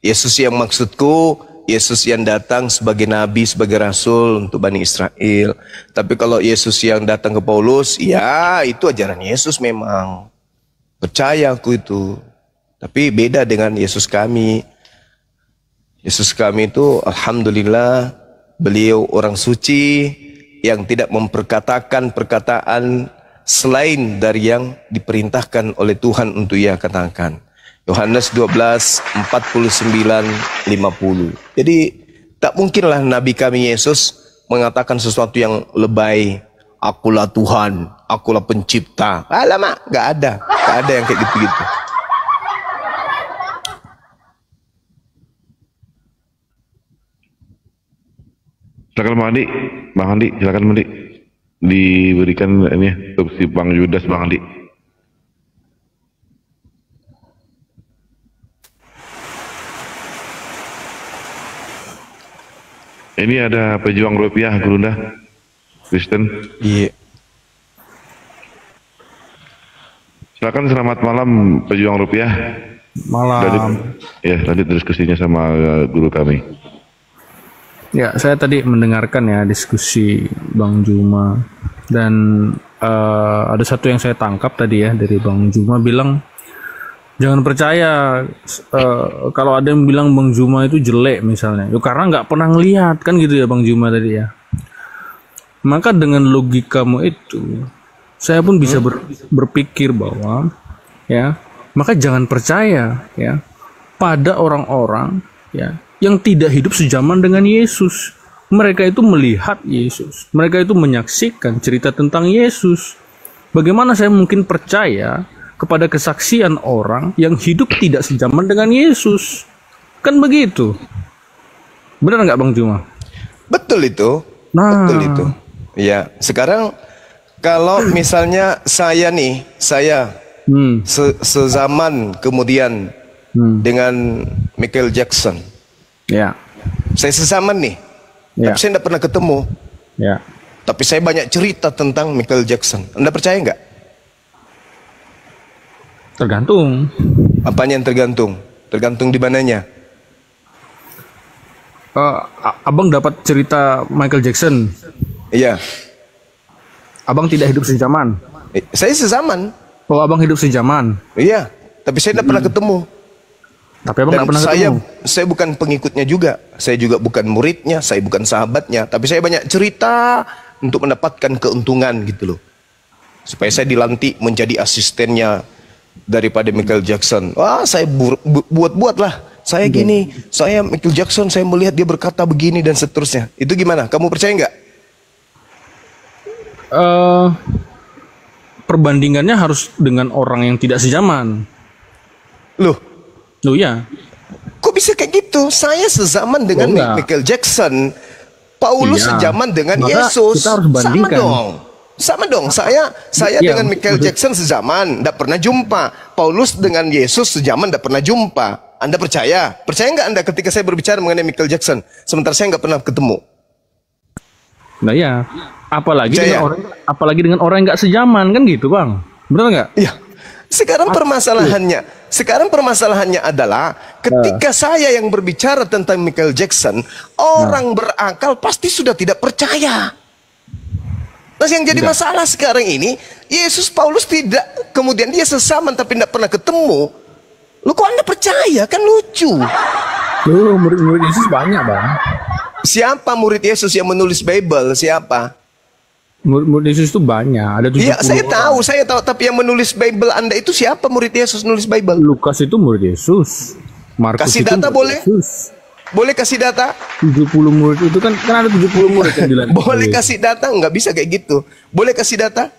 Yesus yang maksudku, Yesus yang datang sebagai nabi, sebagai rasul untuk Bani Israel. Tapi kalau Yesus yang datang ke Paulus, ya itu ajaran Yesus memang. Percaya aku itu. Tapi beda dengan Yesus kami. Yesus kami itu alhamdulillah beliau orang suci yang tidak memperkatakan perkataan selain dari yang diperintahkan oleh Tuhan untuk ia katakan. Yohanes 12:49-50. Jadi tak mungkinlah Nabi kami Yesus mengatakan sesuatu yang lebay. Akulah Tuhan, akulah pencipta. Alamak, gak ada yang kayak gitu-gitu. Silakan Bang Andi, silakan Bang Andi. Diberikan ini untuk si Bang Yudas, Bang Andi. Ini ada pejuang rupiah, Gurunda, Kristen. Iya. Silakan, selamat malam pejuang rupiah. Malam. Lanjut diskusinya sama guru kami. Ya, saya tadi mendengarkan ya diskusi Bang Juma, dan ada satu yang saya tangkap tadi ya dari Bang Juma bilang jangan percaya kalau ada yang bilang Bang Juma itu jelek misalnya, karena nggak pernah ngelihat kan gitu ya Bang Juma tadi ya. Maka dengan logikamu itu saya pun bisa berpikir bahwa ya, maka jangan percaya ya pada orang-orang ya yang tidak hidup sejaman dengan Yesus. Mereka itu melihat Yesus, mereka itu menyaksikan cerita tentang Yesus. Bagaimana saya mungkin percaya kepada kesaksian orang yang hidup tidak sejaman dengan Yesus? Kan begitu. Benar nggak Bang Juma? Betul itu. Betul itu. Ya, sekarang kalau misalnya saya sezaman kemudian dengan Michael Jackson. Ya. Saya sezaman nih. Ya. Tapi saya tidak pernah ketemu. Ya. Tapi saya banyak cerita tentang Michael Jackson. Anda percaya nggak? Tergantung. Apanya yang tergantung? Tergantung di mananya? Abang dapat cerita Michael Jackson. Iya. Abang tidak hidup sejaman. Saya sezaman. Oh, abang hidup sejaman. Iya. Tapi saya tidak pernah ketemu. Tapi abang nggak pernah ketemu. Saya bukan pengikutnya juga. Saya juga bukan muridnya. Saya bukan sahabatnya. Tapi saya banyak cerita untuk mendapatkan keuntungan gitu loh. Supaya saya dilantik menjadi asistennya daripada Michael Jackson. Wah, saya buat-buat lah. Saya gini, saya Michael Jackson, saya melihat dia berkata begini dan seterusnya. Itu gimana? Kamu percaya nggak? Perbandingannya harus dengan orang yang tidak sejaman. Loh ya. Kok bisa kayak gitu? Saya sezaman dengan Michael Jackson. Paulus sejaman dengan Yesus. Kita harus bandingkan. Sama dong. Saya dengan Michael Jackson sezaman, tidak pernah jumpa. Paulus dengan Yesus sejaman, tidak pernah jumpa. Anda percaya? Percaya nggak Anda ketika saya berbicara mengenai Michael Jackson, sementara saya nggak pernah ketemu? Nah ya, apalagi dengan orang yang nggak sejaman kan gitu Bang, benar nggak? Iya. Sekarang permasalahannya adalah ketika saya yang berbicara tentang Michael Jackson, orang berakal pasti sudah tidak percaya. Nah, yang jadi masalah sekarang ini, Yesus Paulus tidak, kemudian dia sesaman tapi tidak pernah ketemu. Lu kok Anda percaya? Kan lucu. Loh, murid-murid Yesus banyak, Bang. Siapa murid Yesus yang menulis Bible? Siapa? Murid Yesus itu banyak. Ada 70 Iya, saya orang. tahu. Tapi yang menulis Bible Anda itu siapa murid Yesus nulis Bible? Lukas itu murid Yesus. Markus Kasih itu data murid boleh? Yesus. Boleh kasih data? 70 murid itu kan ada 70 murid yang dilantik. Boleh kasih data? Nggak bisa kayak gitu. Boleh kasih data?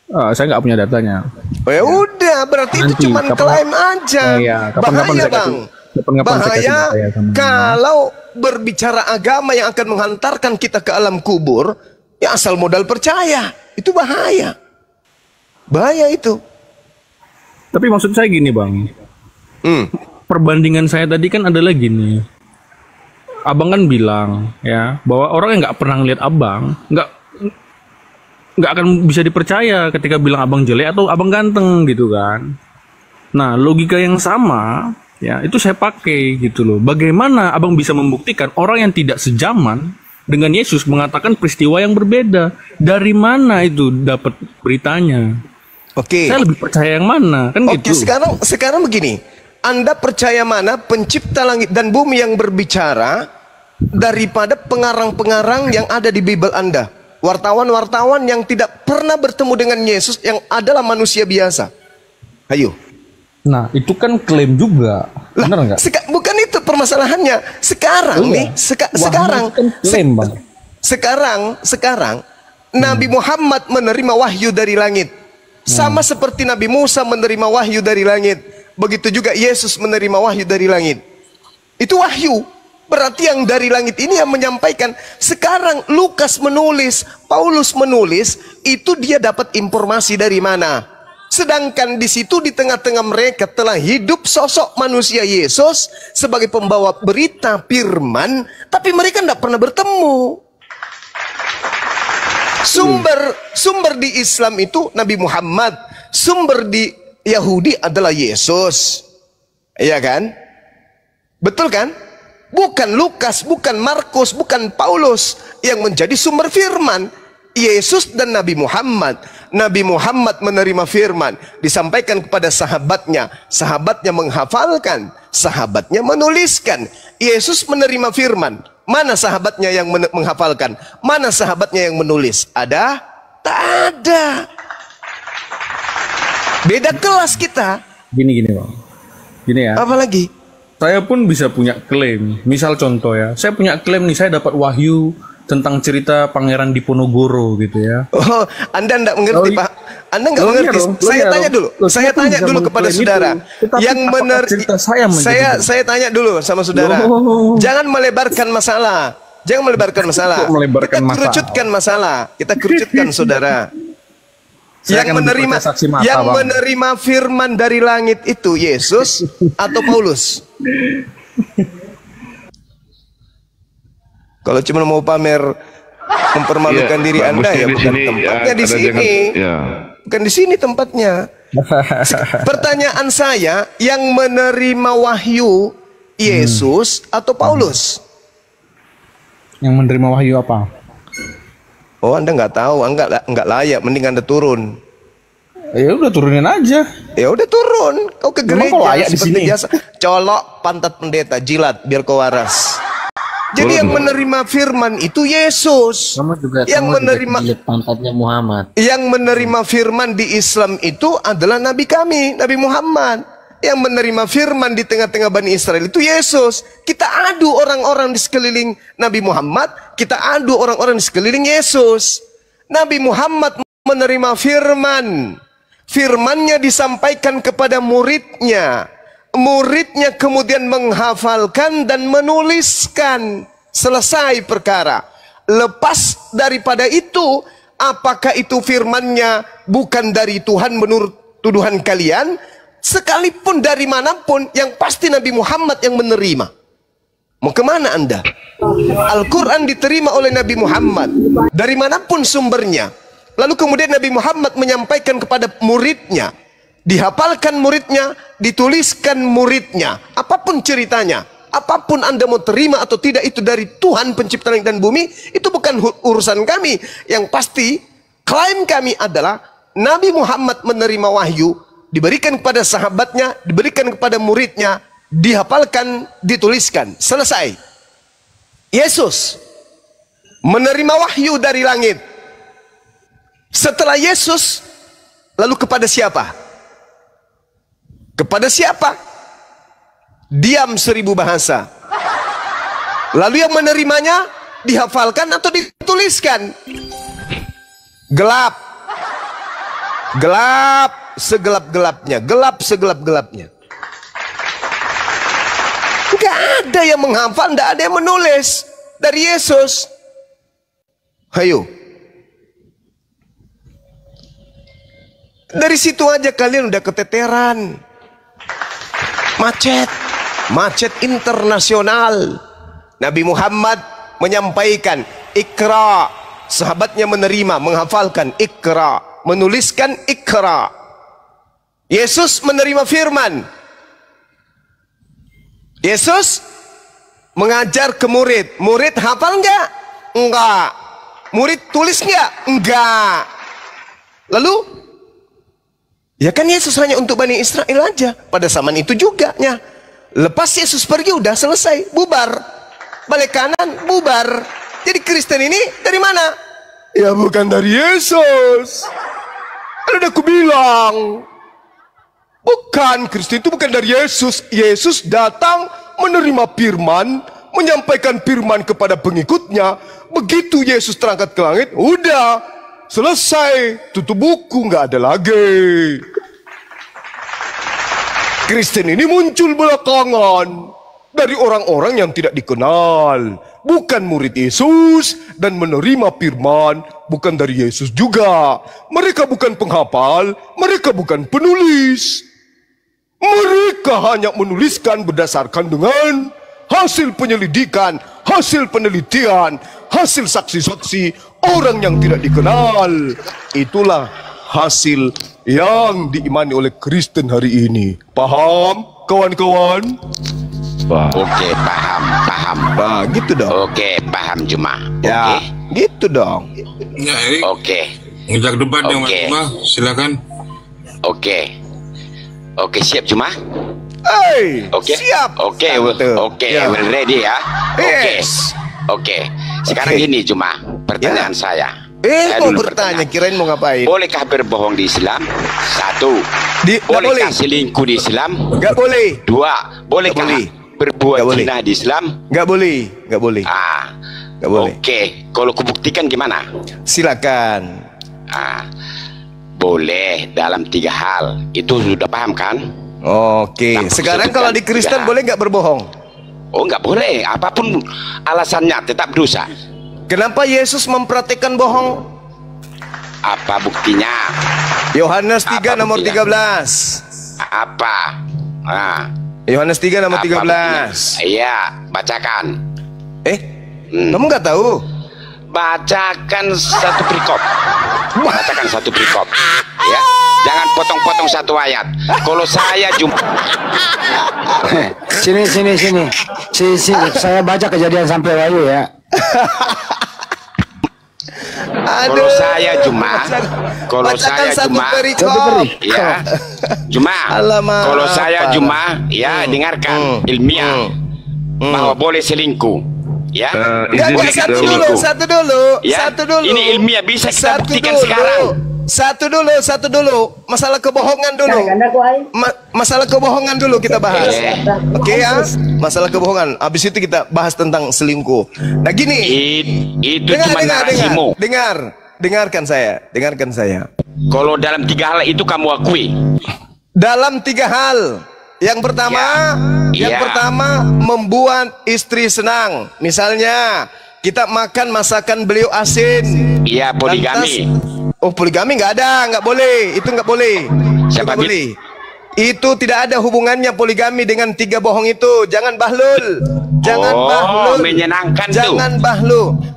Saya nggak punya datanya. Oh, ya udah, berarti Nanti, itu cuma klaim aja. Iya, kapan-kapan Bahaya, saya Bang. kapan-kapan saya kasih Bahaya data ya sama kalau berbicara agama yang akan menghantarkan kita ke alam kubur, ya asal modal percaya. Itu bahaya. Bahaya itu. Tapi maksud saya gini, Bang. Perbandingan saya tadi kan adalah gini. Abang kan bilang ya bahwa orang yang nggak pernah ngeliat abang nggak akan bisa dipercaya ketika bilang abang jelek atau abang ganteng gitu kan. Nah, logika yang sama ya itu saya pakai gitu loh. Bagaimana abang bisa membuktikan orang yang tidak sejaman dengan Yesus mengatakan peristiwa yang berbeda? Dari mana itu dapat beritanya? Oke. Saya lebih percaya yang mana kan Oke, gitu. sekarang begini. Anda percaya mana pencipta langit dan bumi yang berbicara daripada pengarang-pengarang yang ada di Bible Anda? Wartawan-wartawan yang tidak pernah bertemu dengan Yesus yang adalah manusia biasa. Ayo. Nah, itu kan klaim juga. Benar nggak? Bukan itu permasalahannya. Sekarang sekarang Nabi Muhammad menerima wahyu dari langit. Sama seperti Nabi Musa menerima wahyu dari langit. Begitu juga Yesus menerima wahyu dari langit. Itu wahyu. Berarti yang dari langit ini yang menyampaikan. Sekarang Lukas menulis, Paulus menulis, itu dia dapat informasi dari mana? Sedangkan di situ di tengah-tengah mereka telah hidup sosok manusia Yesus sebagai pembawa berita firman, tapi mereka tidak pernah bertemu. Sumber di Islam itu Nabi Muhammad, sumber di Yahudi adalah Yesus. Iya kan? Betul kan? Bukan Lukas, bukan Markus, bukan Paulus yang menjadi sumber firman. Yesus dan Nabi Muhammad. Nabi Muhammad menerima firman, disampaikan kepada sahabatnya. Sahabatnya menghafalkan, sahabatnya menuliskan. Yesus menerima firman. Mana sahabatnya yang menghafalkan? Mana sahabatnya yang menulis? Ada? Tak ada. Beda kelas kita. Gini Bang. Gini ya. Apa lagi? Saya pun bisa punya klaim. Misal contoh ya, saya punya klaim nih, saya dapat wahyu tentang cerita Pangeran Diponegoro gitu ya. Oh, Anda enggak mengerti, Pak. Anda enggak mengerti. Saya tanya dulu. Saya tanya dulu kepada saudara. Yang benar saya tanya dulu sama saudara. Jangan melebarkan masalah. Jangan melebarkan masalah. Kita kerucutkan masalah. Kita kerucutkan saudara. Yang menerima firman dari langit itu Yesus atau Paulus? Kalau cuma mau pamer mempermalukan diri Anda ya bukan tempatnya di sini. Bukan di sini tempatnya. Pertanyaan saya, yang menerima wahyu Yesus atau Paulus? Yang menerima wahyu apa? Oh, Anda nggak tahu, nggak layak, mending Anda turun. Ya udah turunin aja. Ya udah turun, kau ke gereja layak seperti biasa. Colok pantat pendeta, jilat biar kau waras. Jadi yang menerima firman itu Yesus. Yang menerima pantatnya Muhammad. Yang menerima firman di Islam itu adalah Nabi kami, Nabi Muhammad. Yang menerima firman di tengah-tengah Bani Israel itu Yesus. Kita adu orang-orang di sekeliling Nabi Muhammad, kita adu orang-orang di sekeliling Yesus. Nabi Muhammad menerima firman. Firmannya disampaikan kepada muridnya. Muridnya kemudian menghafalkan dan menuliskan. Selesai perkara. Lepas daripada itu, apakah itu firmannya bukan dari Tuhan menurut tuduhan kalian? Sekalipun dari manapun, yang pasti Nabi Muhammad yang menerima. Mau kemana Anda? Al-Quran diterima oleh Nabi Muhammad dari manapun sumbernya. Lalu kemudian Nabi Muhammad menyampaikan kepada muridnya, dihafalkan muridnya, dituliskan muridnya. Apapun ceritanya, apapun Anda mau terima atau tidak, itu dari Tuhan pencipta langit dan bumi. Itu bukan urusan kami. Yang pasti klaim kami adalah Nabi Muhammad menerima wahyu diberikan kepada sahabatnya, diberikan kepada muridnya, dihafalkan, dituliskan. Selesai. Yesus menerima wahyu dari langit. Setelah Yesus, lalu kepada siapa? Kepada siapa? Diam 1000 bahasa. Lalu yang menerimanya dihafalkan atau dituliskan? Gelap. Gelap segelap-gelapnya. Gelap segelap-gelapnya. Enggak ada yang menghafal, enggak ada yang menulis dari Yesus. Hayo. Dari situ aja kalian udah keteteran. Macet internasional. Nabi Muhammad menyampaikan Iqra, sahabatnya menerima, menghafalkan Iqra, menuliskan Iqra. Yesus menerima firman. Yesus mengajar ke murid. Murid hafal enggak? Enggak. Murid tulis enggak? Enggak. Lalu ya kan Yesus hanya untuk Bani Israel aja. Pada zaman itu juga ya. Lepas Yesus pergi udah selesai, bubar. Balik kanan, bubar. Jadi Kristen ini dari mana? Ya bukan dari Yesus. Kan udah aku bilang. Bukan, Kristen itu bukan dari Yesus. Yesus datang menerima firman, menyampaikan firman kepada pengikutnya. Begitu Yesus terangkat ke langit, udah selesai, tutup buku, nggak ada lagi. Kristen ini muncul belakangan dari orang-orang yang tidak dikenal, bukan murid Yesus, dan menerima firman bukan dari Yesus juga. Mereka bukan penghafal, mereka bukan penulis. Mereka hanya menuliskan berdasarkan dengan hasil penyelidikan, hasil penelitian, hasil saksi-saksi orang yang tidak dikenal. Itulah hasil yang diimani oleh Kristen hari ini. Paham, kawan-kawan? Oke, paham. Nah, gitu dong. Oke, paham Juma. Ya, gitu dong. Ya, Erik. Oke. Ngejak debat yang Juma, silakan. Oke, siap Juma. Oke, siap. Oke, Ya. ready ya. Yes. Oke. Sekarang gini Juma, pertanyaan saya. Saya mau dulu bertanya, kirain mau ngapain? Bolehkah berbohong di Islam? 1. Bolehkah selingkuh di Islam? Gak boleh. 2. Bolehkah berbuat zina di Islam? Gak boleh. Gak boleh. Gak boleh. Oke, kalau kubuktikan gimana? Silakan. Boleh dalam 3 hal. Itu sudah paham kan? Oke. Sekarang kalau di Kristen boleh nggak berbohong? Oh, nggak boleh. Apapun alasannya tetap dosa. Kenapa Yesus mempraktikkan bohong? Apa buktinya? Yohanes 3 nomor 13. Apa? Yohanes 3 nomor 13. Iya, bacakan. Kamu nggak tahu? Bacakan satu perikop. Bacakan satu perikop. Ya, jangan potong-potong satu ayat. Kalau saya Sini. Saya baca Kejadian sampai Wahyu ya. Kalau saya Juma, ya, Juma. Kalau saya Juma, ya dengarkan ilmiah bahwa boleh selingkuh, ya. Satu dulu. Ini ilmiah bisa kita buktikan sekarang. Satu dulu. Masalah kebohongan dulu. Masalah kebohongan dulu kita bahas. Oke ya? Masalah kebohongan. Habis itu kita bahas tentang selingkuh. Nah gini. Itu cuma narasimu. Dengarkan saya. Kalau dalam 3 hal itu kamu akui. Dalam 3 hal. Yang pertama membuat istri senang. Misalnya kita makan masakan beliau asin. Iya, poligami. Poligami nggak boleh. Itu nggak boleh. Siapa boleh? Itu tidak ada hubungannya poligami dengan 3 bohong itu. Jangan bahlul. Menyenangkan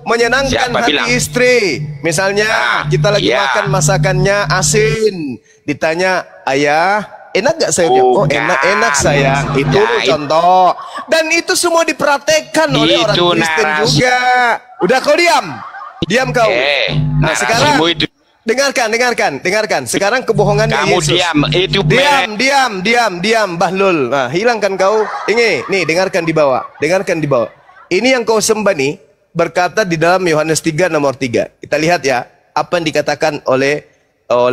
menyenangkan hati istri. Misalnya kita lagi makan masakannya asin. Ditanya, ayah, enak gak sayang? Oh, enak sayang. Itu contoh. Dan itu semua dipraktekkan oleh orang Kristen juga. Udah kau diam kau. Nah sekarang Dengarkan. Sekarang kebohongannya Kamu Yesus. diam, itu Diam, Bahlul. Nah, hilangkan kau. Ini, nih, dengarkan di bawah. Ini yang kau sembah nih, berkata di dalam Yohanes 3 nomor 3. Kita lihat ya, apa yang dikatakan oleh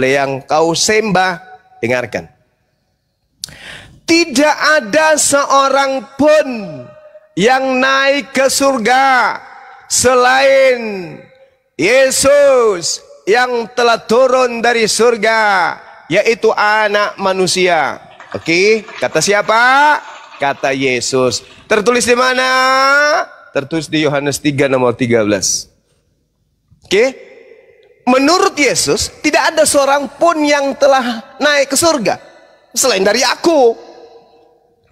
yang kau sembah. Dengarkan. Tidak ada seorang pun yang naik ke surga selain Yesus yang telah turun dari surga, yaitu Anak Manusia. Oke, kata siapa? Kata Yesus. Tertulis di mana? Tertulis di Yohanes 3 nomor 13. Oke. Menurut Yesus, tidak ada seorang pun yang telah naik ke surga selain dari aku.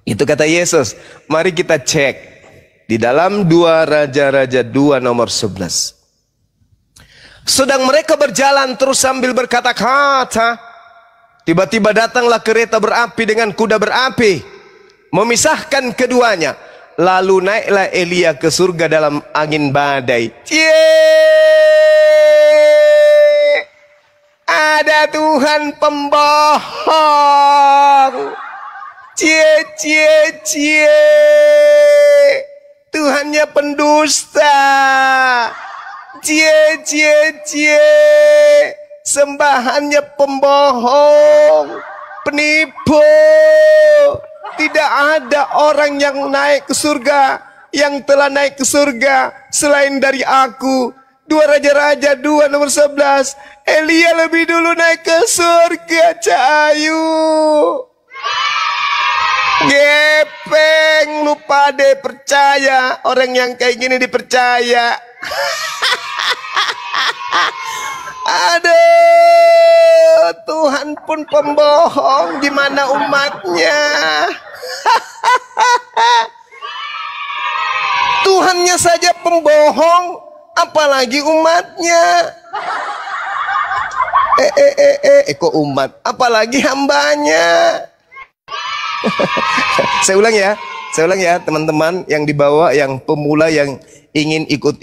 Itu kata Yesus. Mari kita cek di dalam 2 Raja-Raja 2 nomor 11. Sedang mereka berjalan terus sambil berkata-kata, tiba-tiba datanglah kereta berapi dengan kuda berapi, memisahkan keduanya. Lalu naiklah Elia ke surga dalam angin badai. Ada Tuhan pembohong. Tuhannya pendusta. Sembahannya pembohong, penipu. Tidak ada orang yang naik ke surga, yang telah naik ke surga selain dari aku. 2 Raja-Raja 2 nomor 11. Elia lebih dulu naik ke surga, Cahayu. Gepeng, lupa deh percaya. Orang yang kayak gini dipercaya. Aduh, Tuhan pun pembohong, gimana umatnya? Tuhannya saja pembohong, apalagi umatnya. Kok umat, apalagi hambanya. Saya ulang ya teman-teman yang dibawa, yang pemula yang ingin ikut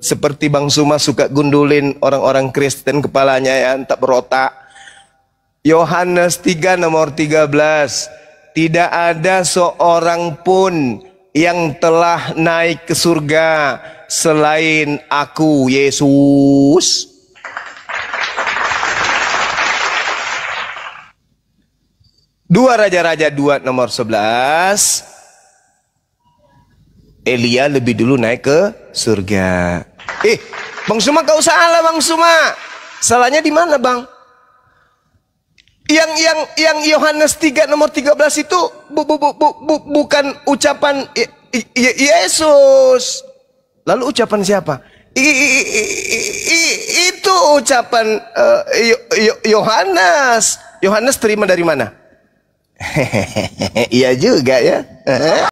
seperti Bang Suma suka gundulin orang-orang Kristen kepalanya ya, tak berotak. Yohanes 3 nomor 13. Tidak ada seorang pun yang telah naik ke surga selain aku, Yesus. Dua Raja-Raja 2 nomor 11. Elia lebih dulu naik ke surga. Bang Suma kau salah, Bang Suma. Salahnya di mana, Bang? Yang Yohanes 3 nomor 13 itu bukan ucapan Yesus. Lalu ucapan siapa? Itu ucapan Yohanes. Yohanes terima dari mana? Iya juga ya.